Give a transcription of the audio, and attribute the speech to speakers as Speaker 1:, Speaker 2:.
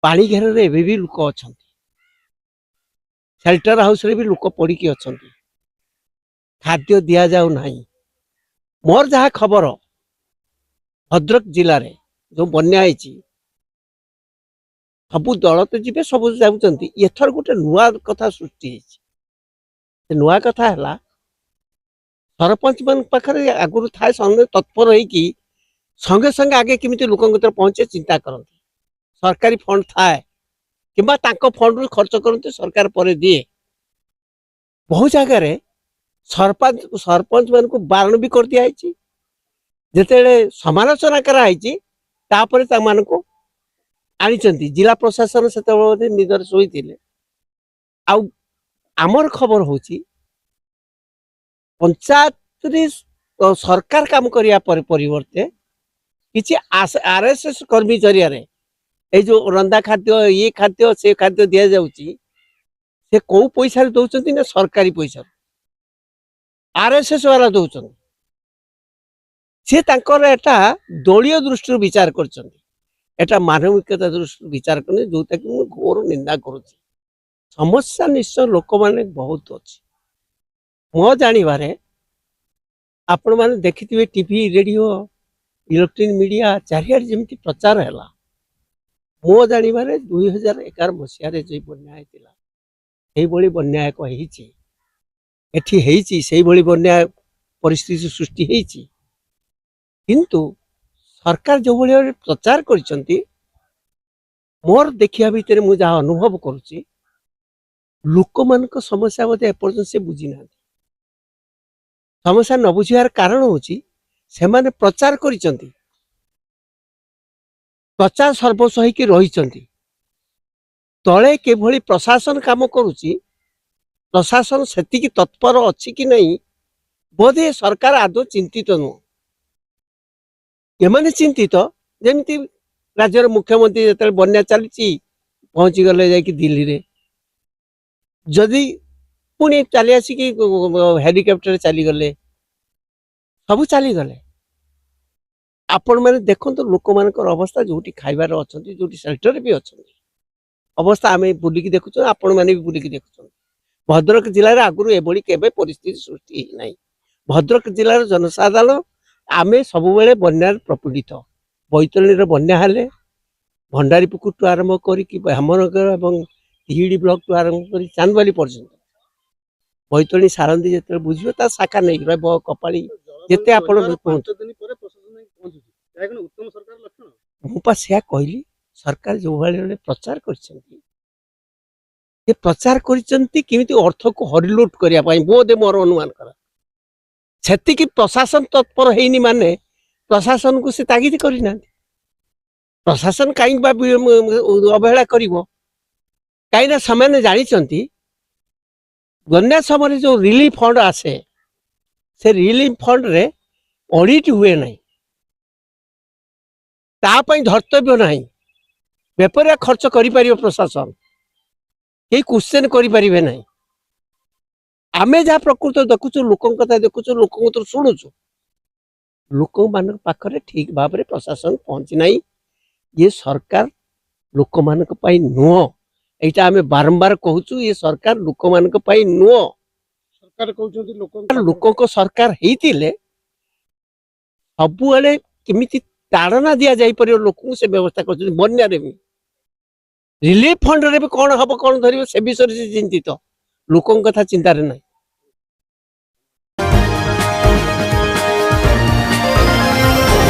Speaker 1: पानी घेर रे भी लोक अच्छा शेल्टर हाउस रे भी लोक पड़ी अच्छा खाद्य दि जाऊ ना मोर जहाँ खबर भद्रक जिले में जो बन्या सबू दल तो जी सब जाऊँच एथर गोटे नुआ कथा सृष्टि नुआ कथा है सरपंच मान पाखे आगुरी थाए तत्पर होगी संगे संगे आगे केमी लोक पहुंचे चिंता करती सरकारी फंड थाए कि फंड रु खर्च करते सरकार पर दिए बहु जगार सरपंच सरपंच मान को बारण भी कर दिया जिते समालोचना कराई आनी जिला प्रशासन से निदर शोते आमर खबर हूँ पंचायत सरकार काम करने परिवर्ते किसी आरएसएस कर्मी जरिया ये जो रंधा खाद्य ये खाद्य से खाद्य दि जाऊँगी से कौ पैसा दौरान ना सरकारी पैसा आरएसएस वाला दौरान सी एटा दलीय दृष्टि विचार कर मानविकता दृष्टि विचार करने जोटा कि मुझे घोर निंदा करुँ समस्या निश्चय लोक मैंने बहुत अच्छी मो जानिबारे आपण मैंने देखिए टीवी रेडियो इलेक्ट्रॉनिक मीडिया चारिआडे जमी प्रचार है मो जानिबारे 2011 मसीह जो बन्या होता बन्या एक बन्या परिस्थिति सृष्टि होती किंतु सरकार जो भाई प्रचार कर मोर देखिया भितर मुझे जहाँ अनुभव करुच्ची लोक मान समस्या बोधे एपर्यंत से बुझी ना समस्या न बुझार कारण हूँ से माने प्रचार कर प्रचार सर्वस्व होकर रही तले के प्रशासन काम करुच्ची प्रशासन से तत्पर अच्छी कि नहीं बोधे सरकार आदौ चिंतित नुह एमाने चिंतित जमी राज्यर मुख्यमंत्री जो बन्या चली पहुँची गले जा दिल्ली रे जदि पुणी चली आसिक हेलिकप्टर चलीगले सब चलीगले आपण मैंने देखो लोक मान अवस्था जो खाइबार अच्छा जो सेल्टर भी अच्छा अवस्था आम बुलिकी देखुच आपण मैंने भी बुलिकी देखुं भद्रक जिले में आगुरी एभली केबे परिस्थिति सृष्टि ना भद्रक जिलार जनसाधारण आमे सब बेले बन्या प्रपीड़ित बैतरणी बन्या हेले भंडारीपुकुर टू आरंभ करमनगर और तिहिड़ी ब्लॉक टू आरंभ कर चांदबाली पर्यटन बैतरणी सारंदी जो बुझे शाखा नहीं कपाड़ी जिते मुझे कहली सरकार जो भाई प्रचार प्रचार करमी अर्थ को हरिलुट करने बोधे मोर अनुमान करा से प्रशासन तत्पर है माने प्रशासन को से तागिद करना प्रशासन कहीं अवहेला कर कहीं से जानी बन्या समय जो रिलीफ फंड आसे से रिलीफ फंड रे ऑडिट हुए नहीं तापाई धर्तव्य नहीं बेपरिया खर्च कर प्रशासन कई क्वेश्चन करें ना आमे जहाँ प्रकृत देखुचु लोक कथा देखुचु लोक तो शुणुचु लोक मान पाखरे ठीक भाव में प्रशासन पहुंची ना ये सरकार लोक मान नुह यहाँ आम बारंबार कहूँ ये सरकार लोक मान नुह सरकार कहते लोक सरकार होते सबुआले केमी ताड़ना दि जापर लोक से व्यवस्था कर बन्या रिलीफ फंड रे भी कौन हम कौन धर से विषय से चिंतित लोक कथा चिंतार ना